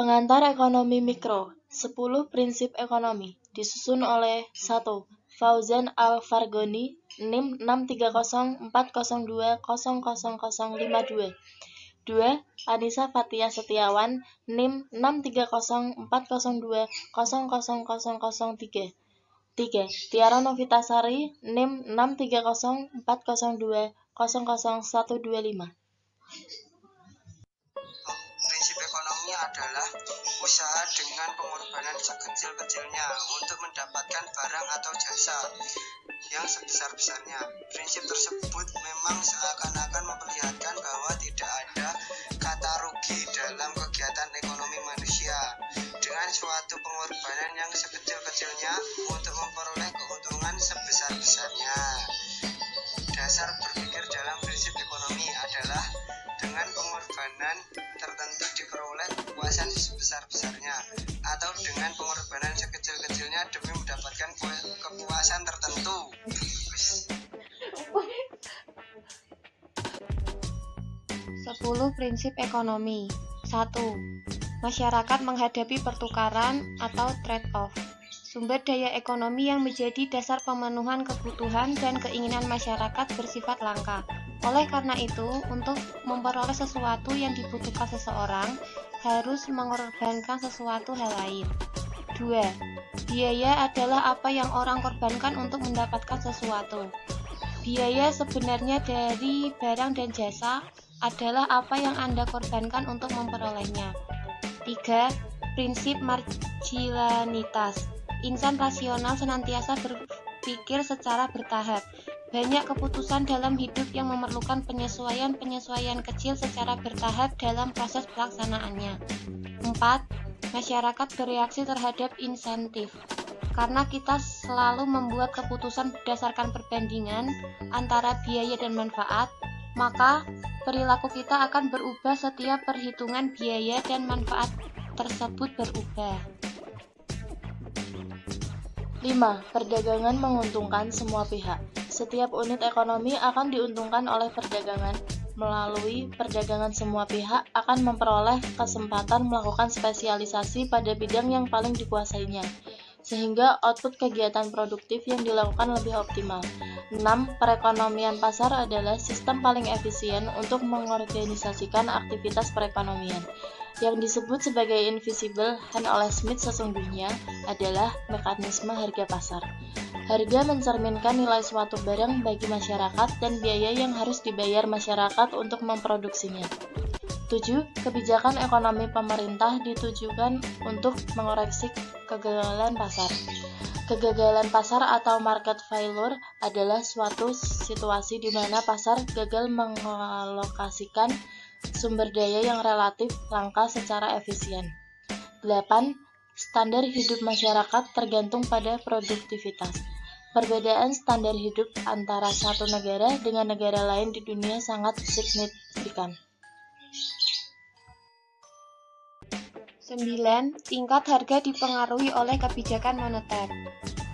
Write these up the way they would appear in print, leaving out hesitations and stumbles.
Pengantar Ekonomi Mikro, 10 Prinsip Ekonomi, disusun oleh 1. Fauzan Al-Farghoni, NIM 63040020052. 2. Anissa Fathia Setiawan, NIM 63040200003. 3. Tiara Novitasari, NIM 63040200125. Prinsip ekonomi adalah usaha dengan pengorbanan sekecil-kecilnya untuk mendapatkan barang atau jasa yang sebesar-besarnya. Prinsip tersebut memang seakan-akan memperlihatkan bahwa tidak ada kata rugi dalam kegiatan ekonomi manusia dengan suatu pengorbanan yang sekecil-kecilnya untuk memperoleh keuntungan sebesar-besarnya. Dasar berpikir dalam prinsip ekonomi adalah dengan pengorbanan tertentu diperoleh kepuasan sebesar-besarnya, atau dengan pengorbanan sekecil-kecilnya demi mendapatkan kepuasan tertentu. 10 Prinsip Ekonomi. 1. Masyarakat menghadapi pertukaran atau trade-off. Sumber daya ekonomi yang menjadi dasar pemenuhan kebutuhan dan keinginan masyarakat bersifat langka. Oleh karena itu, untuk memperoleh sesuatu yang dibutuhkan seseorang, harus mengorbankan sesuatu hal lain. 2. Biaya adalah apa yang orang korbankan untuk mendapatkan sesuatu. Biaya sebenarnya dari barang dan jasa adalah apa yang Anda korbankan untuk memperolehnya. 3. Prinsip marginalitas. Insan rasional senantiasa berpikir secara bertahap. Banyak keputusan dalam hidup yang memerlukan penyesuaian-penyesuaian kecil secara bertahap dalam proses pelaksanaannya. 4. Masyarakat bereaksi terhadap insentif. Karena kita selalu membuat keputusan berdasarkan perbandingan antara biaya dan manfaat, maka perilaku kita akan berubah setiap perhitungan biaya dan manfaat tersebut berubah. 5. Perdagangan menguntungkan semua pihak. Setiap unit ekonomi akan diuntungkan oleh perdagangan. Melalui perdagangan semua pihak akan memperoleh kesempatan melakukan spesialisasi pada bidang yang paling dikuasainya, sehingga output kegiatan produktif yang dilakukan lebih optimal. 6. Perekonomian pasar adalah sistem paling efisien untuk mengorganisasikan aktivitas perekonomian. Yang disebut sebagai invisible hand oleh Smith sesungguhnya adalah mekanisme harga pasar. Harga mencerminkan nilai suatu barang bagi masyarakat dan biaya yang harus dibayar masyarakat untuk memproduksinya. 7. Kebijakan ekonomi pemerintah ditujukan untuk mengoreksi kegagalan pasar. Kegagalan pasar atau market failure adalah suatu situasi di mana pasar gagal mengalokasikan sumber daya yang relatif langka secara efisien. 8. Standar hidup masyarakat tergantung pada produktivitas. Perbedaan standar hidup antara satu negara dengan negara lain di dunia sangat signifikan. 9. Tingkat harga dipengaruhi oleh kebijakan moneter.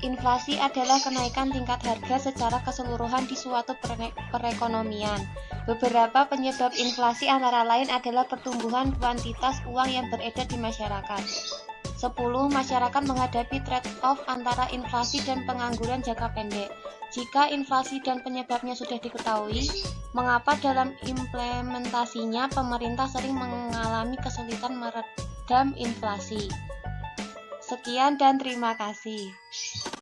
Inflasi adalah kenaikan tingkat harga secara keseluruhan di suatu perekonomian. Beberapa penyebab inflasi antara lain adalah pertumbuhan kuantitas uang yang beredar di masyarakat. 10. Masyarakat menghadapi trade-off antara inflasi dan pengangguran jangka pendek. Jika inflasi dan penyebabnya sudah diketahui, mengapa dalam implementasinya pemerintah sering mengalami kesulitan meredam inflasi? Sekian dan terima kasih.